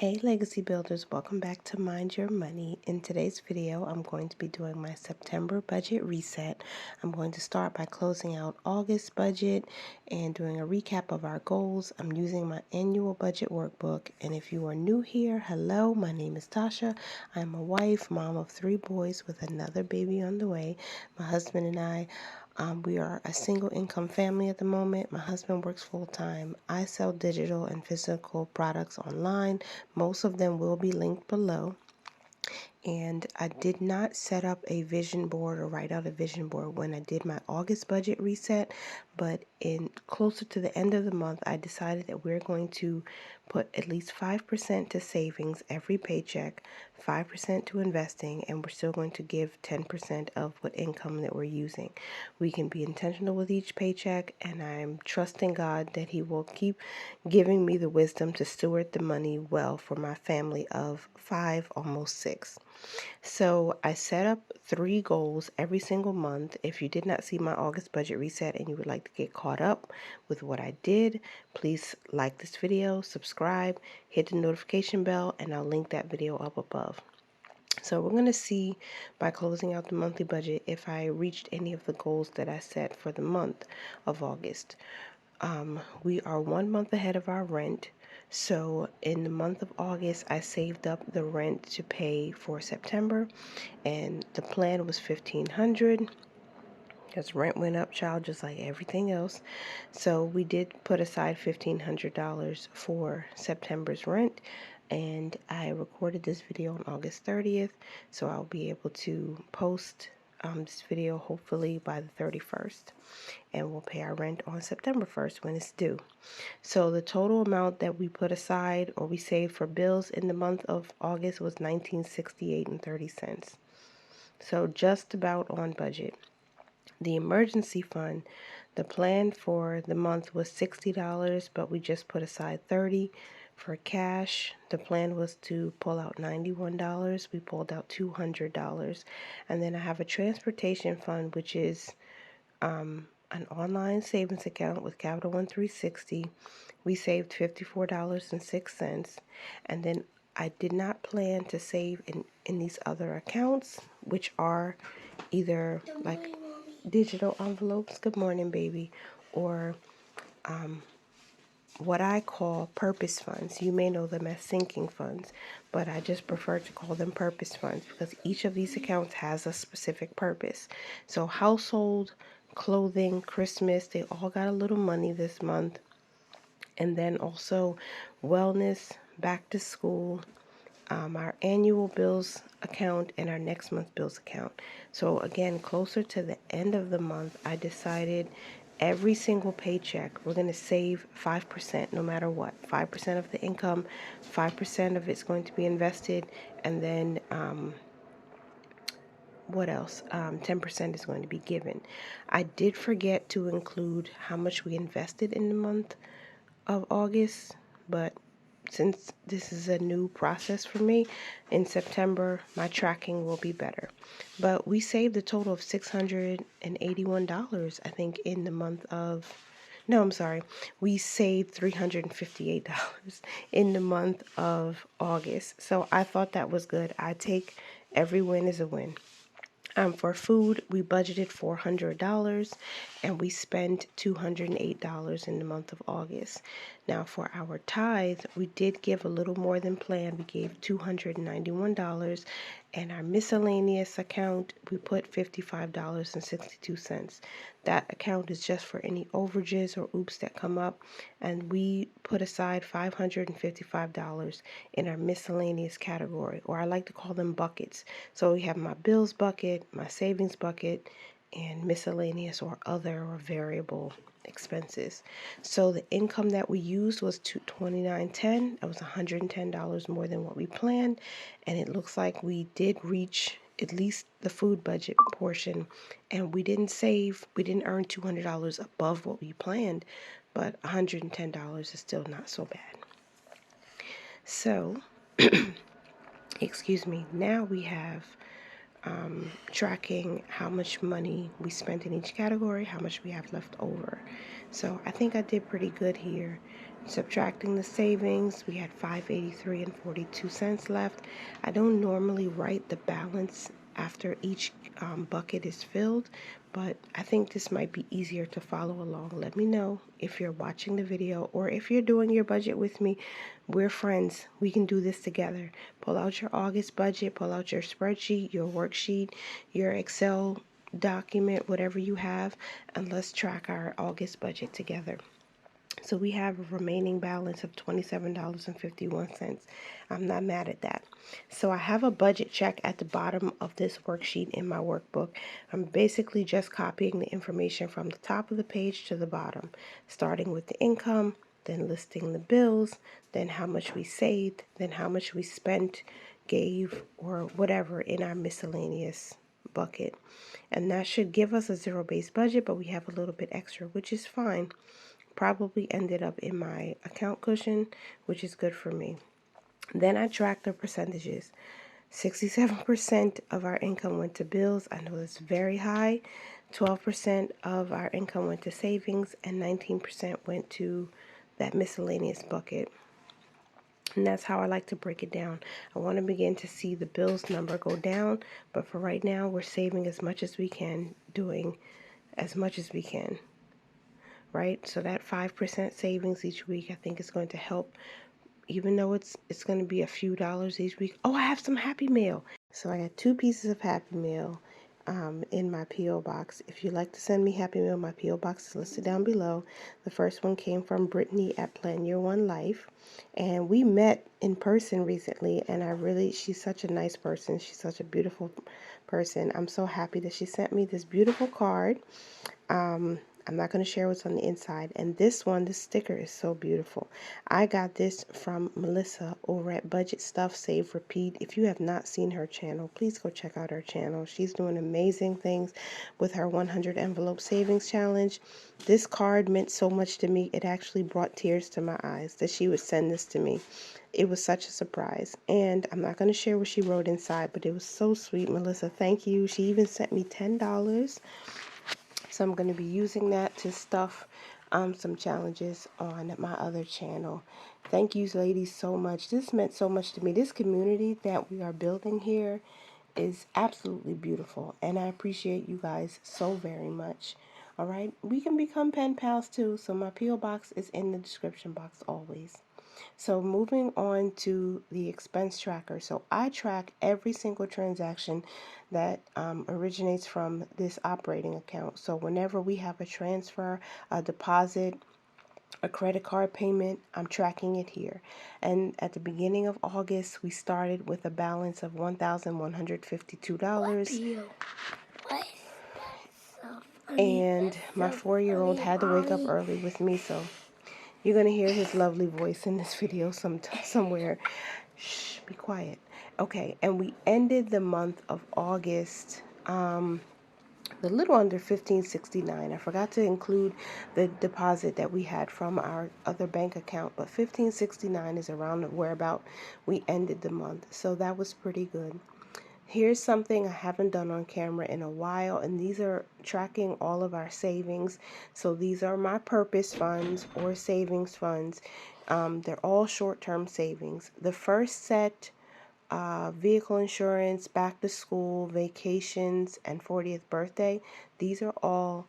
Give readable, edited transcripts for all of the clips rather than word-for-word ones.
Hey Legacy Builders, welcome back to Mind Your Money. In today's video, I'm going to be doing my September budget reset. I'm going to start by closing out August budget and doing a recap of our goals. I'm using my annual budget workbook. And if you are new here, hello, my name is Tasha. I'm a wife, mom of 3 boys with another baby on the way. My husband and I we are a single income family at the moment. My husband works full time. I sell digital and physical products online. Most of them will be linked below. And I did not set up a vision board or write out a vision board when I did my August budget reset, but in closer to the end of the month, I decided that we're going to put at least 5% to savings every paycheck, 5% to investing, and we're still going to give 10% of what income that we're using. We can be intentional with each paycheck, and I'm trusting God that He will keep giving me the wisdom to steward the money well for my family of 5, almost 6. So I set up 3 goals every single month. If you did not see my August budget reset and you would like to get caught up with what I did, please like this video, subscribe, hit the notification bell, and I'll link that video up above. So we're going to see by closing out the monthly budget if I reached any of the goals that I set for the month of August. We are 1 month ahead of our rent. So in the month of August, I saved up the rent to pay for September, and the plan was $1,500 because rent went up, child, just like everything else. So we did put aside $1,500 for September's rent, and I recorded this video on August 30th, so I'll be able to post this video hopefully by the 31st, and we'll pay our rent on September 1st when it's due. So the total amount that we put aside or we saved for bills in the month of August was $19.68.30. So just about on budget. The emergency fund, the plan for the month was $60, but we just put aside $30 for cash. The plan was to pull out $91. We pulled out $200. And then I have a transportation fund, which is an online savings account with Capital One 360. We saved $54.06. And then I did not plan to save in these other accounts, which are either like digital envelopes, good morning, baby, or what I call purpose funds. You may know them as sinking funds, but I just prefer to call them purpose funds because each of these accounts has a specific purpose. So household, clothing, Christmas, they all got a little money this month. And then also wellness, back to school, our annual bills account, and our next month's bills account. So again, closer to the end of the month, I decided every single paycheck, we're going to save 5% no matter what. 5% of the income, 5% of it's going to be invested, and then what else? 10% is going to be given. I did forget to include how much we invested in the month of August, but since this is a new process for me, in September, my tracking will be better. But we saved a total of $681, I think, in the month of, no, I'm sorry, we saved $358 in the month of August. So I thought that was good. I take every win as a win. For food, we budgeted $400 and we spent $208 in the month of August. Now, for our tithe, we did give a little more than planned. We gave $291, and our miscellaneous account, we put $55.62. That account is just for any overages or oops that come up, and we put aside $555 in our miscellaneous category, or I like to call them buckets. So we have my bills bucket, my savings bucket, and miscellaneous or other or variable expenses. So the income that we used was $29.10. That was $110 more than what we planned, and it looks like we did reach at least the food budget portion, and we didn't earn $200 above what we planned, but $110 is still not so bad. So excuse me, now we have tracking how much money we spent in each category, how much we have left over. So I think I did pretty good here. Subtracting the savings, we had $5.83 and 42 cents left. I don't normally write the balance after each bucket is filled, but I think this might be easier to follow along. Let me know if you're watching the video or if you're doing your budget with me. We're friends. We can do this together. Pull out your August budget, pull out your spreadsheet, your worksheet, your Excel document, whatever you have, and let's track our August budget together. So we have a remaining balance of $27.51. I'm not mad at that. So I have a budget check at the bottom of this worksheet in my workbook. I'm basically just copying the information from the top of the page to the bottom, starting with the income, then listing the bills, then how much we saved, then how much we spent, gave, or whatever in our miscellaneous bucket. And that should give us a zero-based budget, but we have a little bit extra, which is fine. Probably ended up in my account cushion, which is good for me. Then I tracked the percentages. 67% of our income went to bills. I know that's very high. 12% of our income went to savings, and 19% went to that miscellaneous bucket. And that's how I like to break it down. I want to begin to see the bills number go down, but for right now, we're saving as much as we can, doing as much as we can. Right? So that 5% savings each week, I think is going to help, even though it's going to be a few dollars each week. Oh, I have some Happy Mail. So I got 2 pieces of Happy Mail in my P.O. box. If you'd like to send me Happy Mail, my P.O. box is listed down below. The first one came from Brittany at Plan Your One Life. And we met in person recently, and she's such a nice person. She's such a beautiful person. I'm so happy that she sent me this beautiful card. I'm not going to share what's on the inside. And this sticker is so beautiful. I got this from Melissa over at Budget Stuff Save Repeat. If you have not seen her channel, please go check out her channel. She's doing amazing things with her 100 envelope savings challenge. This card meant so much to me. It actually brought tears to my eyes that she would send this to me. It was such a surprise. And I'm not going to share what she wrote inside, but it was so sweet. Melissa, thank you. She even sent me $10. So I'm going to be using that to stuff some challenges on my other channel. Thank you, ladies, so much. This meant so much to me. This community that we are building here is absolutely beautiful, and I appreciate you guys so very much. All right, we can become pen pals too, so my P.O. box is in the description box always. So moving on to the expense tracker. So I track every single transaction that originates from this operating account. So whenever we have a transfer, a deposit, a credit card payment, I'm tracking it here. And at the beginning of August, we started with a balance of $1,152. What? And my 4-year-old had to wake up early with me, so you're going to hear his lovely voice in this video somewhere. Shh, be quiet. Okay, and we ended the month of August a little under $1,569. I forgot to include the deposit that we had from our other bank account, but $1,569 is around where about we ended the month. So that was pretty good. Here's something I haven't done on camera in a while, and these are tracking all of our savings. So these are my purpose funds or savings funds. They're all short-term savings. The first set, vehicle insurance, back to school, vacations, and 40th birthday, these are all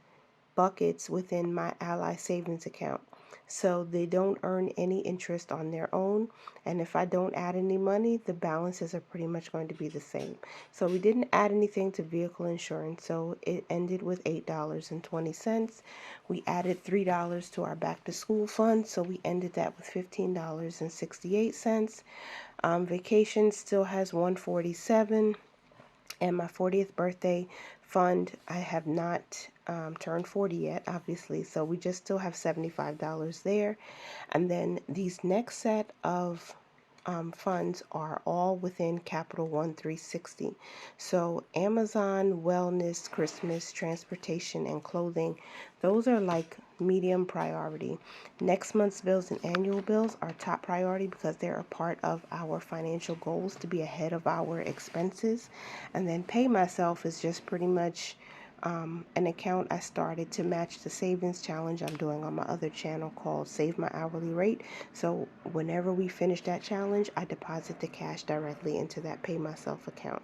buckets within my Ally savings account. So they don't earn any interest on their own, and if I don't add any money, the balances are pretty much going to be the same. So we didn't add anything to vehicle insurance, so it ended with $8.20. We added $3 to our back to school fund, so we ended that with $15.68. Vacation still has $147, and my 40th birthday fund, I have not turned 40 yet, obviously, so we just still have $75 there. And then these next set of funds are all within Capital One 360. So Amazon, wellness, Christmas, transportation, and clothing, those are like medium priority. Next month's bills and annual bills are top priority because they're a part of our financial goals to be ahead of our expenses. And then pay myself is just pretty much an account I started to match the savings challenge I'm doing on my other channel called Save My Hourly Rate. So whenever we finish that challenge, I deposit the cash directly into that Pay Myself account.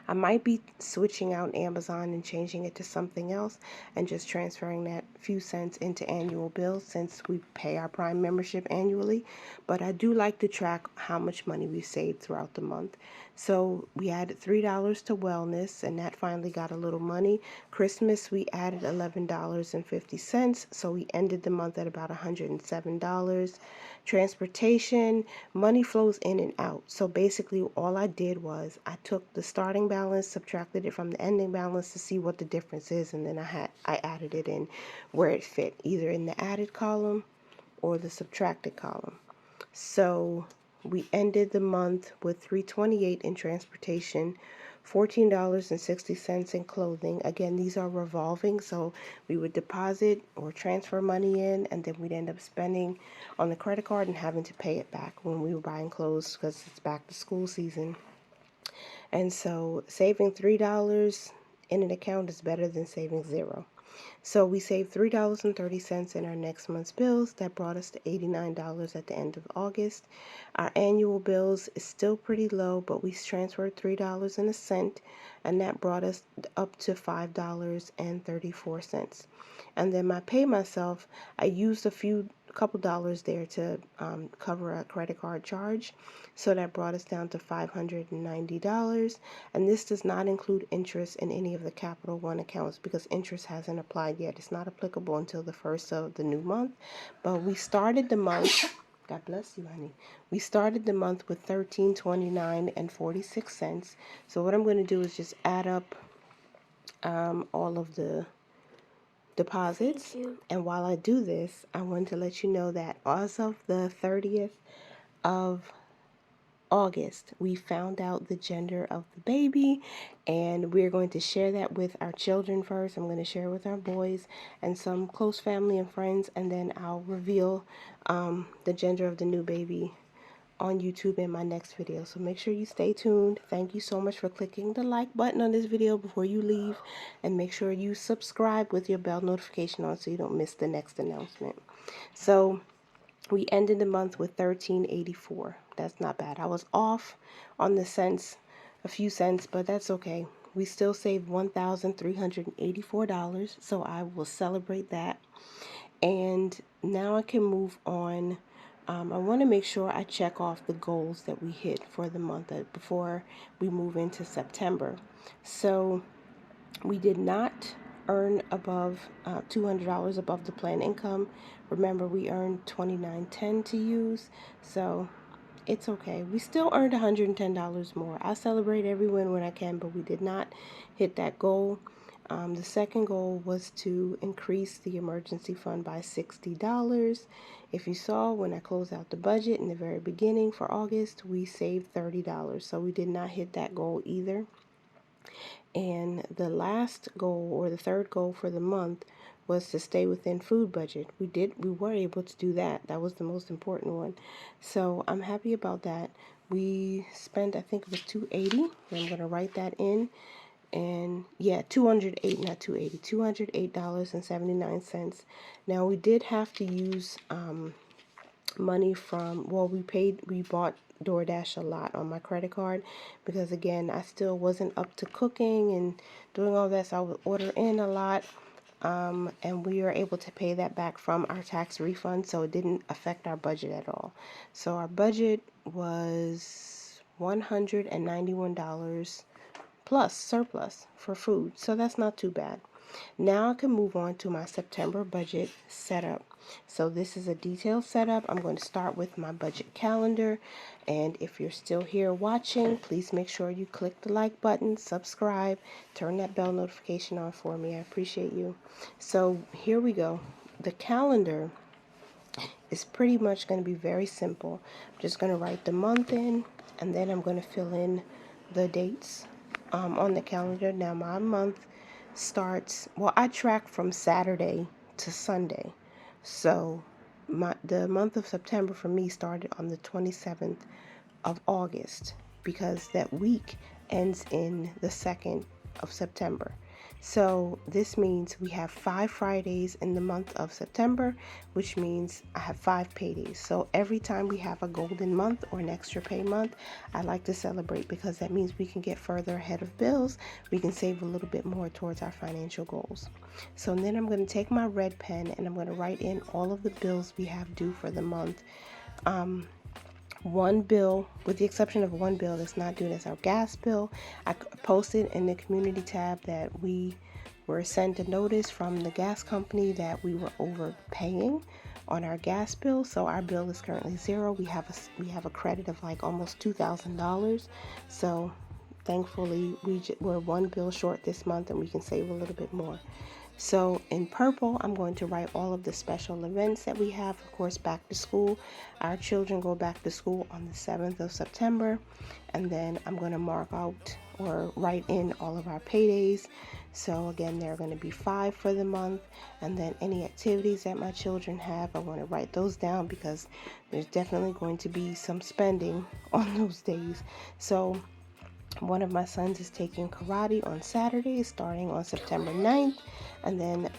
I might be switching out Amazon and changing it to something else and just transferring that few cents into annual bills since we pay our Prime membership annually. But I do like to track how much money we saved throughout the month. So we added $3 to wellness, and that finally got a little money. Christmas, we added $11.50, so we ended the month at about $107. Transportation, money flows in and out. So basically all I did was I took the starting balance, subtracted it from the ending balance to see what the difference is, and then I added it in where it fit, either in the added column or the subtracted column. So we ended the month with $328 in transportation, $14.60 in clothing. Again, these are revolving, so we would deposit or transfer money in, and then we'd end up spending on the credit card and having to pay it back when we were buying clothes because it's back to school season. And so saving $3 in an account is better than saving zero. So we saved $3.30 in our next month's bills. That brought us to $89 at the end of August. Our annual bills is still pretty low, but we transferred $3.01, and that brought us up to $5.34. And then my Pay Myself, I used a couple dollars there to cover a credit card charge. So that brought us down to $590. And this does not include interest in any of the Capital One accounts because interest hasn't applied yet. It's not applicable until the first of the new month. But we started the month, God bless you, honey. We started the month with $13.29 and 46 cents. So what I'm going to do is just add up all of the deposits. And while I do this, I want to let you know that as of the 30th of August, we found out the gender of the baby, and we're going to share that with our children first. I'm going to share with our boys and some close family and friends, and then I'll reveal the gender of the new baby on YouTube in my next video. So make sure you stay tuned. Thank you so much for clicking the like button on this video before you leave, and make sure you subscribe with your bell notification on so you don't miss the next announcement. So we ended the month with $13.84. That's not bad. I was off on the cents, a few cents, but that's okay. We still saved $1,384, so I will celebrate that. And now I can move on. I want to make sure I check off the goals that we hit for the month before we move into September. So we did not earn above $200 above the planned income. Remember, we earned $29.10 to use, so it's okay. We still earned $110 more. I celebrate every win when I can, but we did not hit that goal. The second goal was to increase the emergency fund by $60. If you saw when I closed out the budget in the very beginning for August, we saved $30, so we did not hit that goal either. And the last goal, or the third goal for the month, was to stay within food budget. We were able to do that. That was the most important one. So I'm happy about that. We spent, I think it was $280. I'm going to write that in. And yeah, $208, not $280, $208.79. Now we did have to use money from, well, we bought DoorDash a lot on my credit card because, again, I still wasn't up to cooking and doing all that, so I would order in a lot, and we were able to pay that back from our tax refund, so it didn't affect our budget at all. So our budget was $191 plus surplus for food, so that's not too bad. Now I can move on to my September budget setup. So this is a detailed setup. I'm going to start with my budget calendar. And if you're still here watching, please make sure you click the like button, subscribe, turn that bell notification on for me. I appreciate you. So here we go. The calendar is pretty much going to be very simple. I'm just going to write the month in, and then I'm going to fill in the dates on the calendar. Now my month starts, well, I track from Saturday to Sunday. So the month of September for me started on the 27th of August because that week ends in the 2nd of September. So this means we have 5 Fridays in the month of September, which means I have 5 paydays. So every time we have a golden month or an extra pay month, I like to celebrate because that means we can get further ahead of bills. We can save a little bit more towards our financial goals. So then I'm going to take my red pen and I'm going to write in all of the bills we have due for the month. One bill, with the exception of one bill that's not due, that's our gas bill. I posted in the community tab that we were sent a notice from the gas company that we were overpaying on our gas bill. So our bill is currently zero. We have a credit of like almost $2,000. So thankfully we're one bill short this month and we can save a little bit more. So in purple, I'm going to write all of the special events that we have. Of course, back to school. Our children go back to school on the 7th of September. And then I'm going to mark out or write in all of our paydays. So again, there are going to be 5 for the month. And then any activities that my children have, I want to write those down because there's definitely going to be some spending on those days. So one of my sons is taking karate on Saturday, starting on September 9th. And then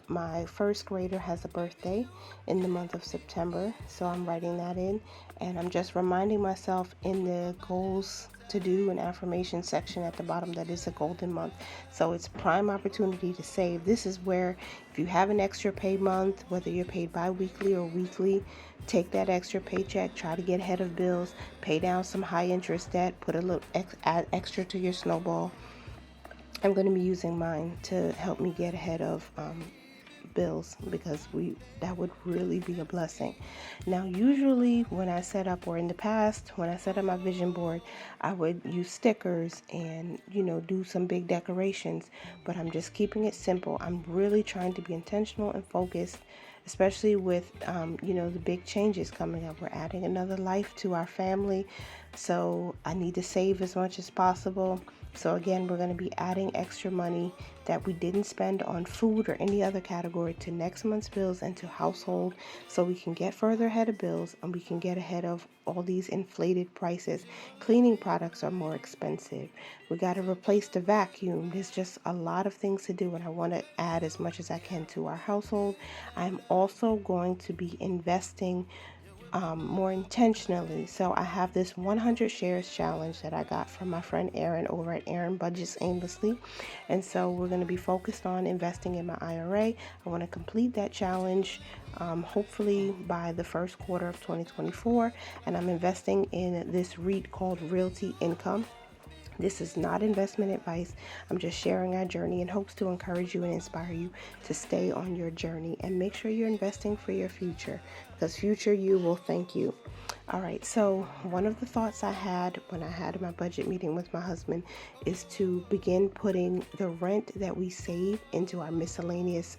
my first grader has a birthday in the month of September. So I'm writing that in. And I'm just reminding myself in the goals to do and affirmation section at the bottom that is a golden month. So it's prime opportunity to save. This is where if you have an extra pay month, whether you're paid bi-weekly or weekly, take that extra paycheck, try to get ahead of bills, pay down some high interest debt, put a little add extra to your snowball. I'm going to be using mine to help me get ahead of bills because that would really be a blessing. Now usually when I set up, or in the past when I set up my vision board, I would use stickers and do some big decorations, but I'm just keeping it simple. I'm really trying to be intentional and focused, especially with the big changes coming up. We're adding another life to our family, so I need to save as much as possible. So again, we're going to be adding extra money that we didn't spend on food or any other category to next month's bills and to household, so we can get further ahead of bills and we can get ahead of all these inflated prices. Cleaning products are more expensive. We got to replace the vacuum. There's just a lot of things to do, and I want to add as much as I can to our household. I'm also going to be investing more intentionally. So I have this 100 shares challenge that I got from my friend Erin over at Erin Budgets Aimlessly. And so we're going to be focused on investing in my IRA. I want to complete that challenge hopefully by the first quarter of 2024. And I'm investing in this REIT called Realty Income. This is not investment advice. I'm just sharing our journey in hopes to encourage you and inspire you to stay on your journey and make sure you're investing for your future, because future you will thank you. All right, so one of the thoughts I had when I had my budget meeting with my husband is to begin putting the rent that we save into our miscellaneous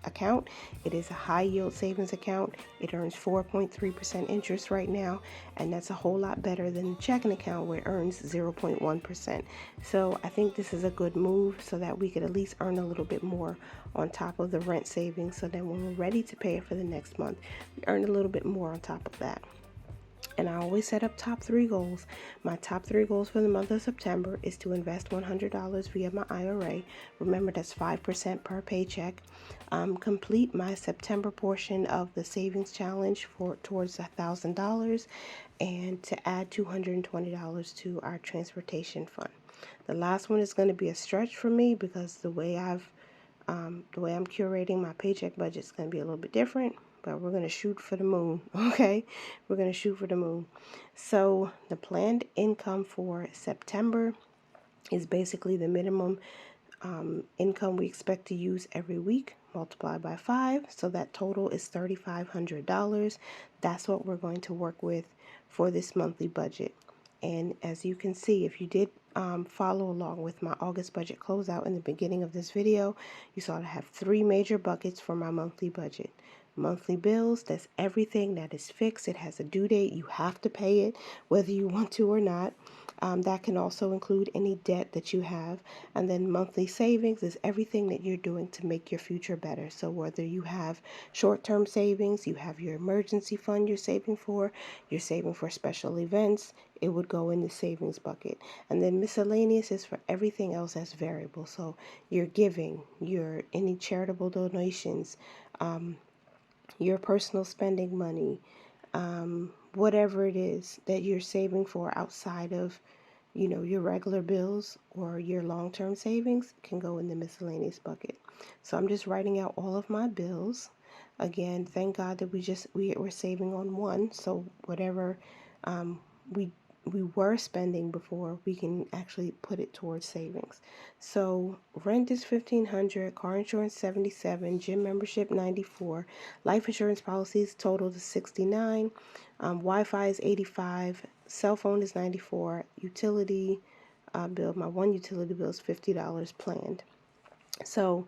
account. It is a high yield savings account. It earns 4.3% interest right now, and that's a whole lot better than the checking account where it earns 0.1%. So I think this is a good move so that we could at least earn a little bit more on top of the rent savings, so that when we're ready to pay it for the next month, we earn a little bit more on top of that. And I always set up top 3 goals. My top 3 goals for the month of September is to invest $100 via my IRA. Remember, that's 5% per paycheck. Complete my September portion of the savings challenge towards $1,000, and to add $220 to our transportation fund. The last one is going to be a stretch for me because the way I'm curating my paycheck budget is going to be a little bit different. But we're going to shoot for the moon, okay? We're going to shoot for the moon. So the planned income for September is basically the minimum income we expect to use every week, multiplied by 5. So that total is $3,500. That's what we're going to work with for this monthly budget. And as you can see, if you did follow along with my August budget closeout in the beginning of this video, you saw I have 3 major buckets for my monthly budget. Monthly bills, that's everything that is fixed. It has a due date. You have to pay it whether you want to or not. That can also include any debt that you have. And then monthly savings is everything that you're doing to make your future better. So whether you have short-term savings, you have your emergency fund you're saving for special events, it would go in the savings bucket. And then miscellaneous is for everything else that's variable. So your giving, your any charitable donations, your personal spending money, whatever it is that you're saving for outside of, your regular bills or your long-term savings can go in the miscellaneous bucket. So I'm just writing out all of my bills. Again, thank God that we're saving on one. So whatever um, we we were spending before, we can actually put it towards savings. So rent is $1,500, car insurance $77, gym membership $94, life insurance policies total to $69, Wi-Fi is $85, cell phone is $94, utility bill, my one utility bill is $50 planned. So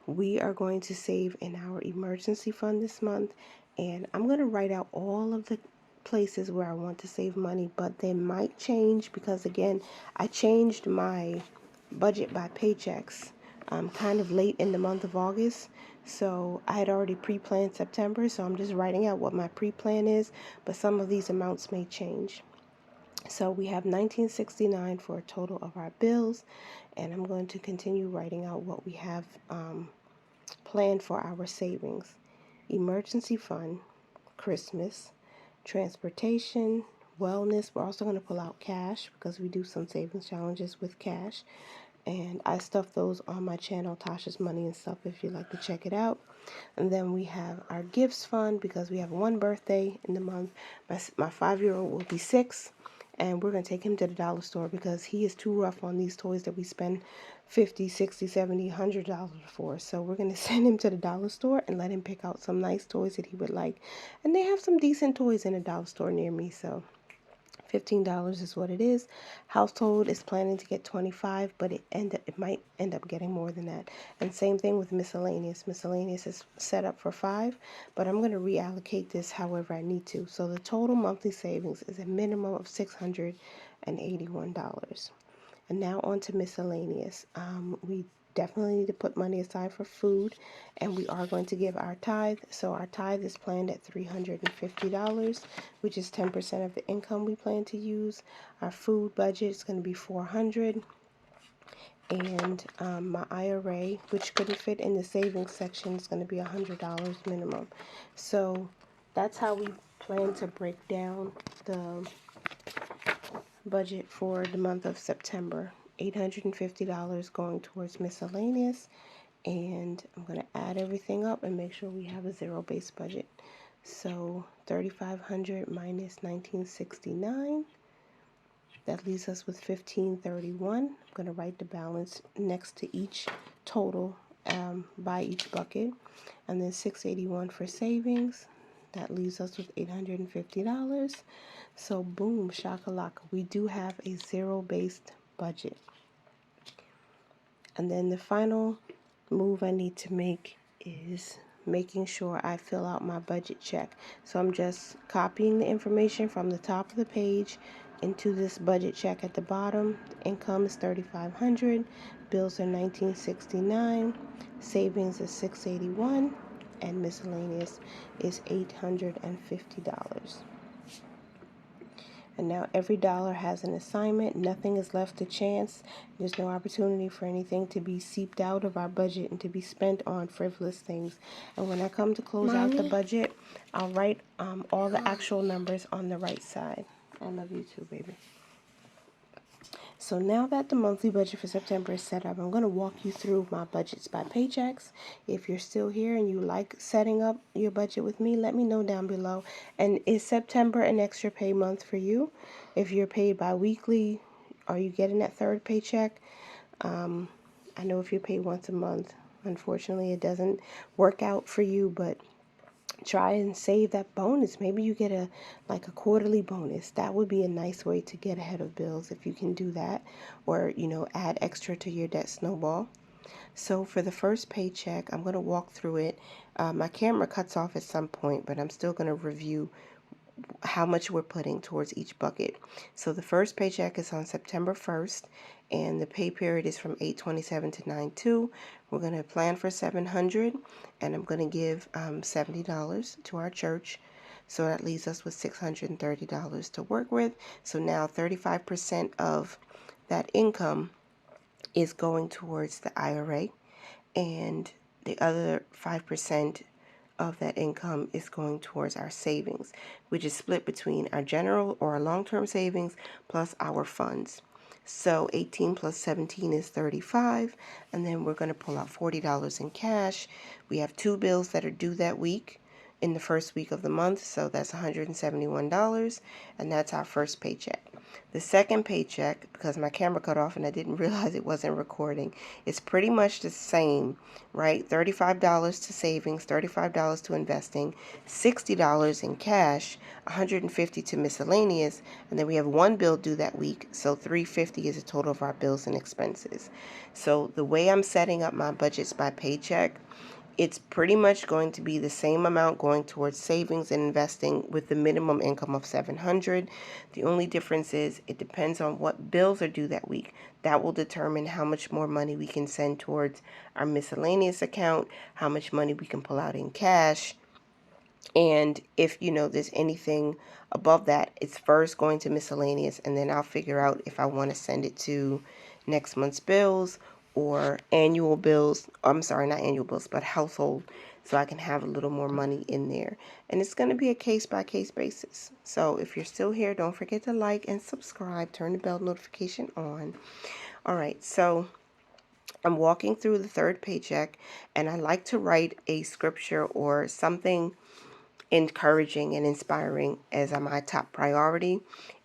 we are going to save in our emergency fund this month, and I'm going to write out all of the places where I want to save money, but they might change because, again, I changed my budget by paychecks kind of late in the month of August. So I had already pre-planned September, so I'm just writing out what my pre-plan is, but some of these amounts may change. So we have $19.69 for a total of our bills, and I'm going to continue writing out what we have planned for our savings. Emergency fund, Christmas, transportation, wellness. We're also going to pull out cash because we do some savings challenges with cash. And I stuff those on my channel, Tasha's Money and Stuff, if you'd like to check it out. And then we have our gifts fund because we have one birthday in the month. My 5-year-old will be 6, and we're going to take him to the dollar store because he is too rough on these toys that we spend $50, $60, $70, $100 for. So we're going to send him to the dollar store and let him pick out some nice toys that he would like. And they have some decent toys in a dollar store near me, so $15 is what it is. Household is planning to get 25, but it might end up getting more than that. And same thing with miscellaneous. Miscellaneous is set up for 5, but I'm going to reallocate this however I need to. So the total monthly savings is a minimum of $681. And now on to miscellaneous. We definitely need to put money aside for food, and we are going to give our tithe. So our tithe is planned at $350, which is 10% of the income we plan to use. Our food budget is going to be $400, and my IRA, which couldn't fit in the savings section, is going to be $100 minimum. So that's how we plan to break down the budget for the month of September. $850 going towards miscellaneous, and I'm going to add everything up and make sure we have a zero-based budget. So 3,500 minus 1969, that leaves us with 1,531. I'm going to write the balance next to each total by each bucket, and then 681 for savings. That leaves us with $850. So boom, shakalaka, we do have a zero-based budget. And then the final move I need to make is making sure I fill out my budget check. So I'm just copying the information from the top of the page into this budget check at the bottom. Income is $3,500, bills are $19.69, savings is $681, and miscellaneous is $850. And now every dollar has an assignment. Nothing is left to chance. There's no opportunity for anything to be seeped out of our budget and to be spent on frivolous things. And when I come to close out the budget, I'll write all the actual numbers on the right side. I love you too, baby. So now that the monthly budget for September is set up, I'm going to walk you through my budgets by paychecks. If you're still here and you like setting up your budget with me, let me know down below. And is September an extra pay month for you? If you're paid bi-weekly, are you getting that third paycheck? I know if you're paid once a month, unfortunately it doesn't work out for you, but try and save that bonus. Maybe you get a quarterly bonus. That would be a nice way to get ahead of bills if you can do that, or add extra to your debt snowball. So for the first paycheck, I'm going to walk through it. My camera cuts off at some point, but I'm still going to review how much we're putting towards each bucket. So the first paycheck is on September 1st, and the pay period is from 8/27 to 9/2. We're going to plan for $700, and I'm going to give $70 to our church. So that leaves us with $630 to work with. So now 35% of that income is going towards the IRA, and the other 5% of that income is going towards our savings, which is split between our general or our long-term savings plus our funds. So 18 plus 17 is 35, and then we're going to pull out $40 in cash. We have 2 bills that are due that week in the first week of the month, so that's $171, and that's our first paycheck. The second paycheck, because my camera cut off and I didn't realize it wasn't recording, it's pretty much the same, right? $35 to savings, $35 to investing, $60 in cash, $150 to miscellaneous, and then we have 1 bill due that week, so $350 is the total of our bills and expenses. So the way I'm setting up my budgets by paycheck, it's pretty much going to be the same amount going towards savings and investing with the minimum income of $700. The only difference is it depends on what bills are due that week. That will determine how much more money we can send towards our miscellaneous account, how much money we can pull out in cash. And if, there's anything above that, it's first going to miscellaneous, and then I'll figure out if I want to send it to next month's bills or annual bills. I'm sorry, not annual bills, but household, so I can have a little more money in there. And it's going to be a case-by-case basis. So if you're still here, don't forget to like and subscribe. Turn the bell notification on. All right, so I'm walking through the third paycheck, and I like to write a scripture or something encouraging and inspiring as my top priority.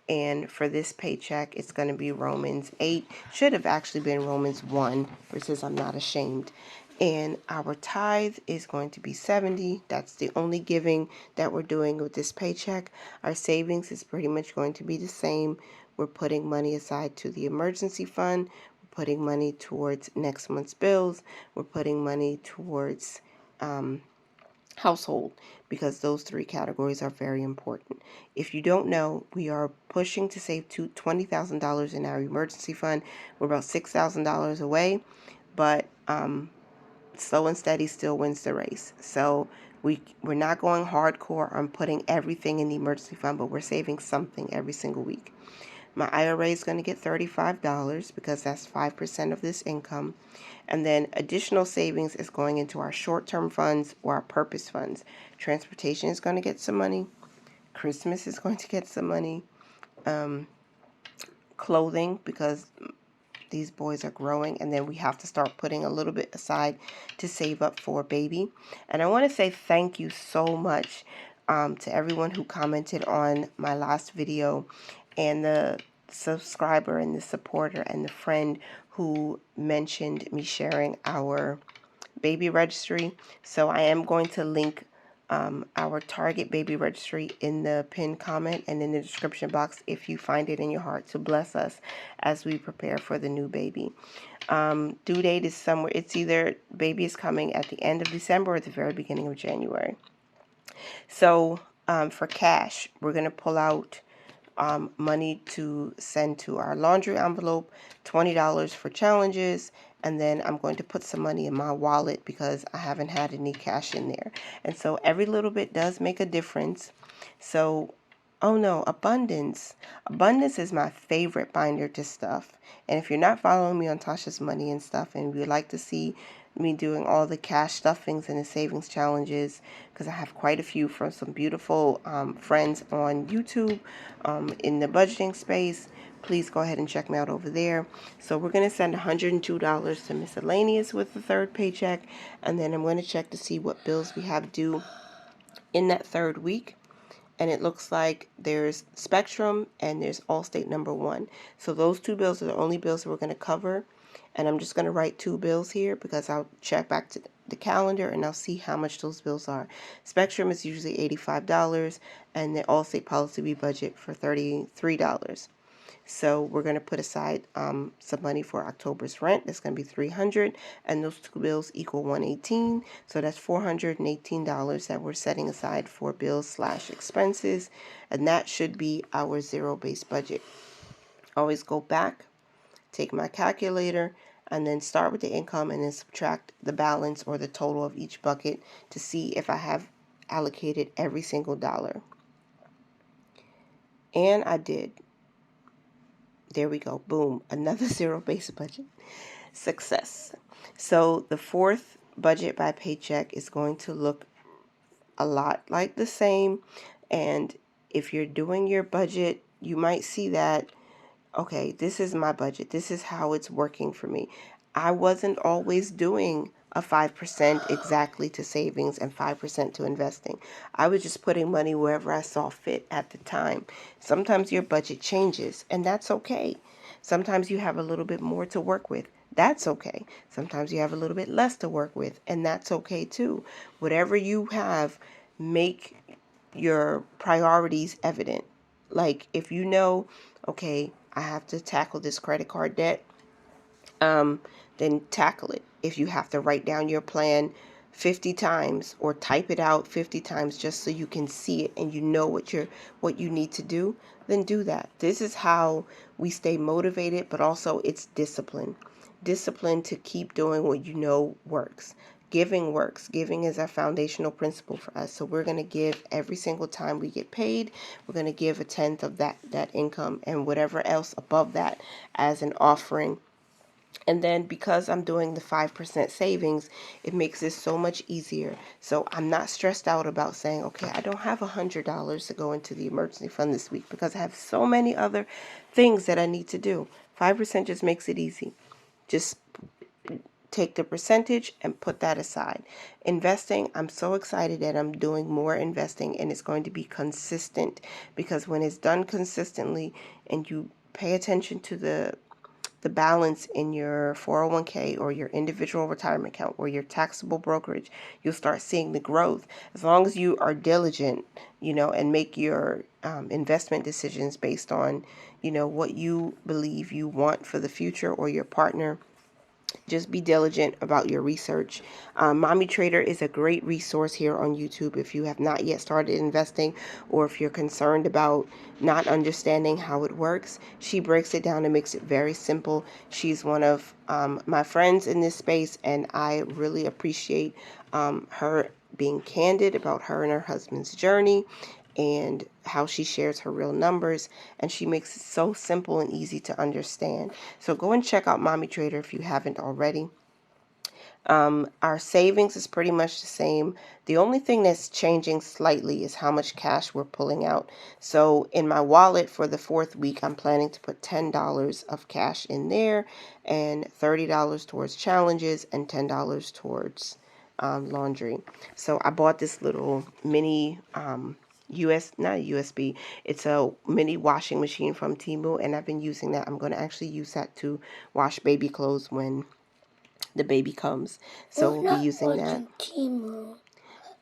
And for this paycheck, it's going to be Romans 8. Should have actually been Romans 1, which says I'm not ashamed. And our tithe is going to be 70. That's the only giving that we're doing with this paycheck. Our savings is pretty much going to be the same. We're putting money aside to the emergency fund. We're putting money towards next month's bills. We're putting money towards household, because those 3 categories are very important. If you don't know, we are pushing to save $20,000 in our emergency fund. We're about $6,000 away, but slow and steady still wins the race. So we're not going hardcore on putting everything in the emergency fund, but we're saving something every single week. My IRA is going to get $35 because that's 5% of this income. And then additional savings is going into our short-term funds or our purpose funds. Transportation is going to get some money. Christmas is going to get some money. Clothing, because these boys are growing, and then we have to start putting a little bit aside to save up for baby. And I want to say thank you so much to everyone who commented on my last video, and the subscriber and the supporter and the friend who mentioned me sharing our baby registry. So I am going to link our Target baby registry in the pinned comment and in the description box if you find it in your heart to bless us as we prepare for the new baby. Due date is somewhere, it's either baby is coming at the end of December or at the very beginning of January. So for cash, we're going to pull out money to send to our laundry envelope, $20 for challenges, and then I'm going to put some money in my wallet because I haven't had any cash in there. And so every little bit does make a difference. So, oh no, abundance. Abundance is my favorite binder to stuff. And if you're not following me on Tasha's Money and Stuff, and you'd like to see me doing all the cash stuffings and the savings challenges, because I have quite a few from some beautiful friends on YouTube in the budgeting space, please go ahead and check me out over there. So we're going to send $102 to miscellaneous with the third paycheck, and then I'm going to check to see what bills we have due in that third week. And it looks like there's Spectrum and there's Allstate number 1. So those 2 bills are the only bills that we're going to cover. And I'm just going to write 2 bills here because I'll check back to the calendar and I'll see how much those bills are. Spectrum is usually $85, and the Allstate policy we budget for $33. So we're going to put aside some money for October's rent. That's going to be $300, and those two bills equal $118. So that's $418 that we're setting aside for bills/expenses, and that should be our zero-based budget. Always go back, take my calculator, and then start with the income and then subtract the balance or the total of each bucket to see if I have allocated every single dollar. And I did. There we go. Boom. Another zero-based budget. Success. So the fourth budget by paycheck is going to look a lot like the same. And if you're doing your budget, you might see that, okay, this is my budget. This is how it's working for me. I wasn't always doing a 5% exactly to savings and 5% to investing. I was just putting money wherever I saw fit at the time. Sometimes your budget changes, and that's okay. Sometimes you have a little bit more to work with. That's okay. Sometimes you have a little bit less to work with, and that's okay too. Whatever you have, make your priorities evident. Like if you know, okay, I have to tackle this credit card debt, then tackle it. If you have to write down your plan 50 times or type it out 50 times just so you can see it and you know what you need to do, then do that. This is how we stay motivated, but also it's discipline. Discipline to keep doing what you know works. Giving works. Giving is our foundational principle for us. So we're going to give every single time we get paid. We're going to give a tenth of that income and whatever else above that as an offering. And then because I'm doing the 5% savings, it makes it so much easier. So I'm not stressed out about saying, okay, I don't have $100 to go into the emergency fund this week because I have so many other things that I need to do. 5% just makes it easy. Just take the percentage and put that aside. Investing, I'm so excited that I'm doing more investing, and it's going to be consistent, because when it's done consistently and you pay attention to the balance in your 401k or your individual retirement account or your taxable brokerage, you'll start seeing the growth. As long as you are diligent, and make your investment decisions based on, what you believe you want for the future or your partner. Just be diligent about your research. Mommy Trader is a great resource here on YouTube if you have not yet started investing, or if you're concerned about not understanding how it works. She breaks it down and makes it very simple. She's one of my friends in this space, and I really appreciate her being candid about her and her husband's journey and how she shares her real numbers, and she makes it so simple and easy to understand. So go and check out Mommy Trader if you haven't already. Our savings is pretty much the same. The only thing that's changing slightly is how much cash we're pulling out. So in my wallet for the fourth week, I'm planning to put $10 of cash in there, and $30 towards challenges, and $10 towards laundry. So I bought this little mini not USB, it's a mini washing machine from Temu, and I've been using that. I'm going to actually use that to wash baby clothes when the baby comes. So we'll be using that. Temu.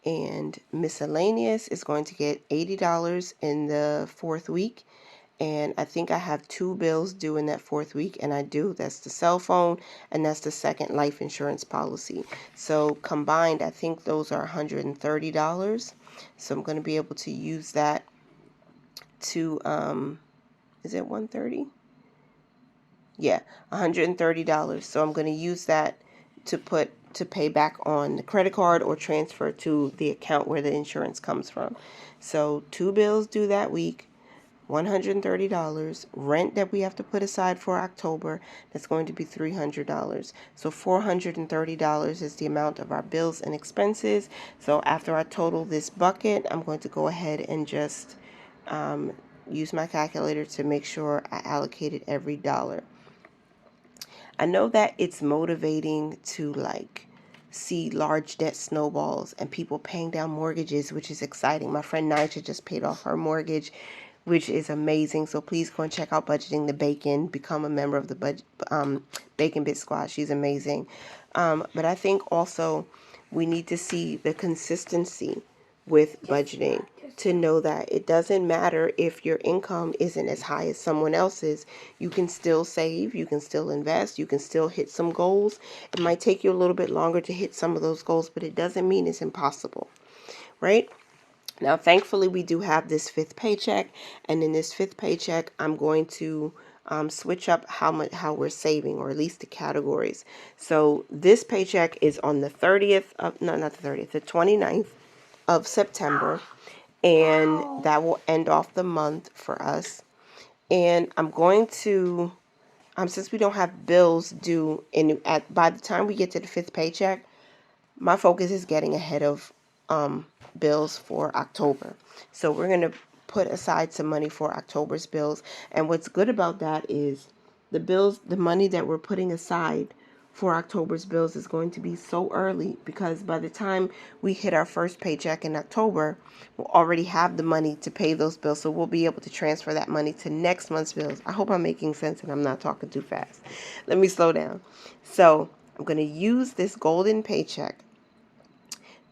And miscellaneous is going to get $80 in the fourth week. And I think I have 2 bills due in that fourth week, and I do. That's the cell phone, and that's the second life insurance policy. So combined, I think those are $130. So I'm going to be able to use that to, is it 130? Yeah, $130. So I'm going to use that to pay back on the credit card or transfer to the account where the insurance comes from. So 2 bills due that week, $130. Rent that we have to put aside for October, that's going to be $300. So $430 is the amount of our bills and expenses. So after I total this bucket, I'm going to go ahead and just use my calculator to make sure I allocated every dollar. I know that it's motivating to see large debt snowballs and people paying down mortgages, which is exciting. My friend Nigel just paid off her mortgage, which is amazing. So please go and check out Budgeting the Bacon. Become a member of the Bacon Bit Squad. She's amazing. But I think also we need to see the consistency with budgeting. to know that it doesn't matter if your income isn't as high as someone else's. You can still save, you can still invest, you can still hit some goals. It might take you a little bit longer to hit some of those goals, but it doesn't mean it's impossible, right? Now, thankfully, we do have this fifth paycheck, and in this fifth paycheck, I'm going to switch up how we're saving, or at least the categories. So this paycheck is on the 30th of, no, not the 30th, the 29th of September, and that will end off the month for us. And I'm going to, since we don't have bills due by the time we get to the fifth paycheck, my focus is getting ahead of bills for October. So we're going to put aside some money for October's bills. And what's good about that is the money that we're putting aside for October's bills is going to be so early, because by the time we hit our first paycheck in October, we'll already have the money to pay those bills. So we'll be able to transfer that money to next month's bills. I hope I'm making sense and I'm not talking too fast. Let me slow down. So I'm going to use this golden paycheck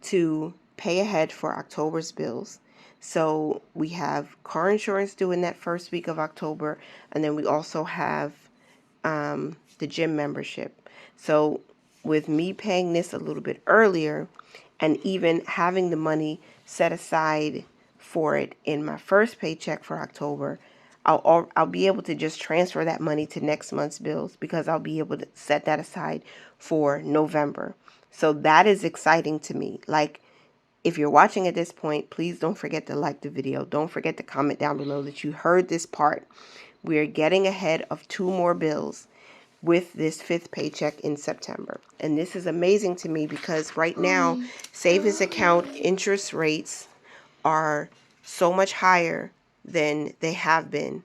to pay ahead for October's bills. So we have car insurance due in that first week of October, and then we also have the gym membership. So with me paying this a little bit earlier, and even having the money set aside for it in my first paycheck for October, I'll be able to just transfer that money to next month's bills, because I'll be able to set that aside for November. So that is exciting to me. Like, if you're watching at this point, please don't forget to like the video. Don't forget to comment down below that you heard this part. We're getting ahead of 2 more bills with this fifth paycheck in September. And this is amazing to me, because right now, savings account interest rates are so much higher than they have been.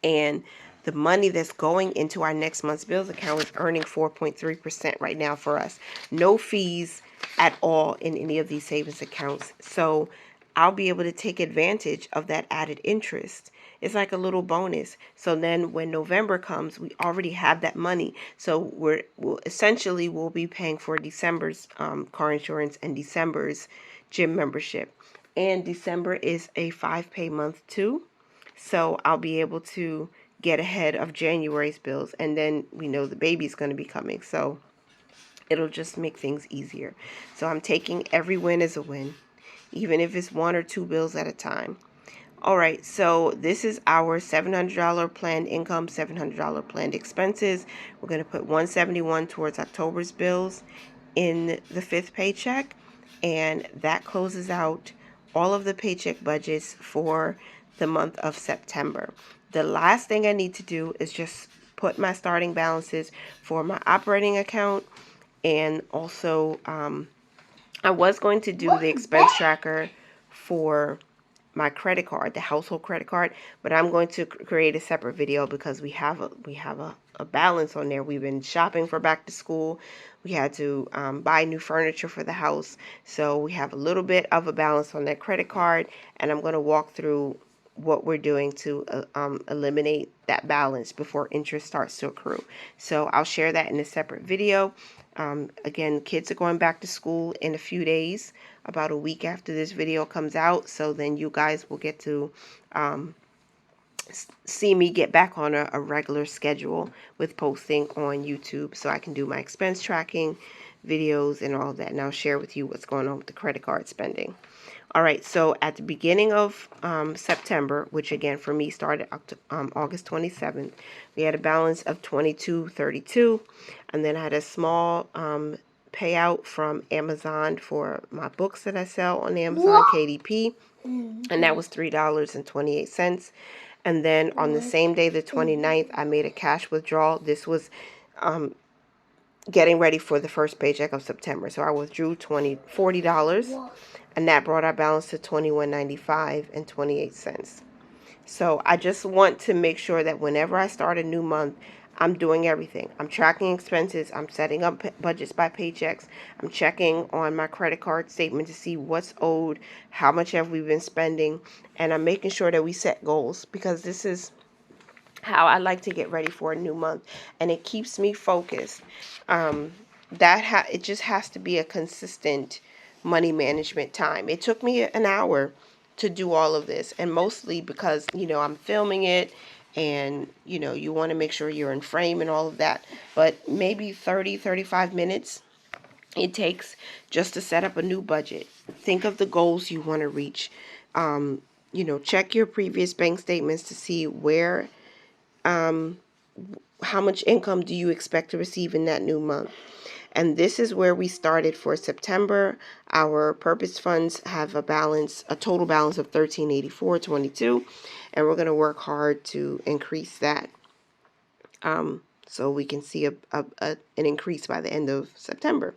And the money that's going into our next month's bills account is earning 4.3% right now for us. No fees at all in any of these savings accounts. So I'll be able to take advantage of that added interest. It's like a little bonus. So then when November comes, we already have that money. So we'll be paying for December's car insurance and December's gym membership. And December is a 5-pay month too. So I'll be able to get ahead of January's bills. And then we know the baby's going to be coming. So it'll just make things easier. So I'm taking every win as a win, even if it's 1 or 2 bills at a time. All right, so this is our $700 planned income, $700 planned expenses. We're going to put $171 towards October's bills in the fifth paycheck, and that closes out all of the paycheck budgets for the month of September. The last thing I need to do is just put my starting balances for my operating account, and also I was going to do the expense tracker for my credit card, the household credit card, but I'm going to create a separate video, because we have a balance on there. We've been shopping for back to school. We had to buy new furniture for the house, so we have a little bit of a balance on that credit card, and I'm going to walk through what we're doing to eliminate that balance before interest starts to accrue. So I'll share that in a separate video. Again, kids are going back to school in a few days, about a week after this video comes out. So then you guys will get to see me get back on a regular schedule with posting on YouTube, so I can do my expense tracking videos and all that. And I'll share with you what's going on with the credit card spending. All right, so at the beginning of September, which again for me started August 27th, we had a balance of $22.32, and then I had a small payout from Amazon for my books that I sell on Amazon, KDP, and that was $3.28. And then on the same day, the 29th, I made a cash withdrawal. This was getting ready for the first paycheck of September. So I withdrew $40, and that brought our balance to $21.95.28. So I just want to make sure that whenever I start a new month, I'm doing everything. I'm tracking expenses. I'm setting up budgets by paychecks. I'm checking on my credit card statement to see what's owed, how much have we been spending, and I'm making sure that we set goals, because this is how I like to get ready for a new month, and it keeps me focused. It just has to be a consistent money management time. It took me an hour to do all of this, and mostly because, I'm filming it, and, you want to make sure you're in frame and all of that. But maybe 30-35 minutes it takes just to set up a new budget. Think of the goals you want to reach. Check your previous bank statements to see where, how much income do you expect to receive in that new month. And this is where we started for September. Our purpose funds have a total balance of $1384.22, and we're going to work hard to increase that, so we can see an increase by the end of September.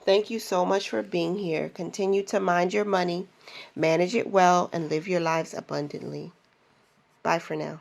Thank you so much for being here. Continue to mind your money, manage it well, and live your lives abundantly. Bye for now.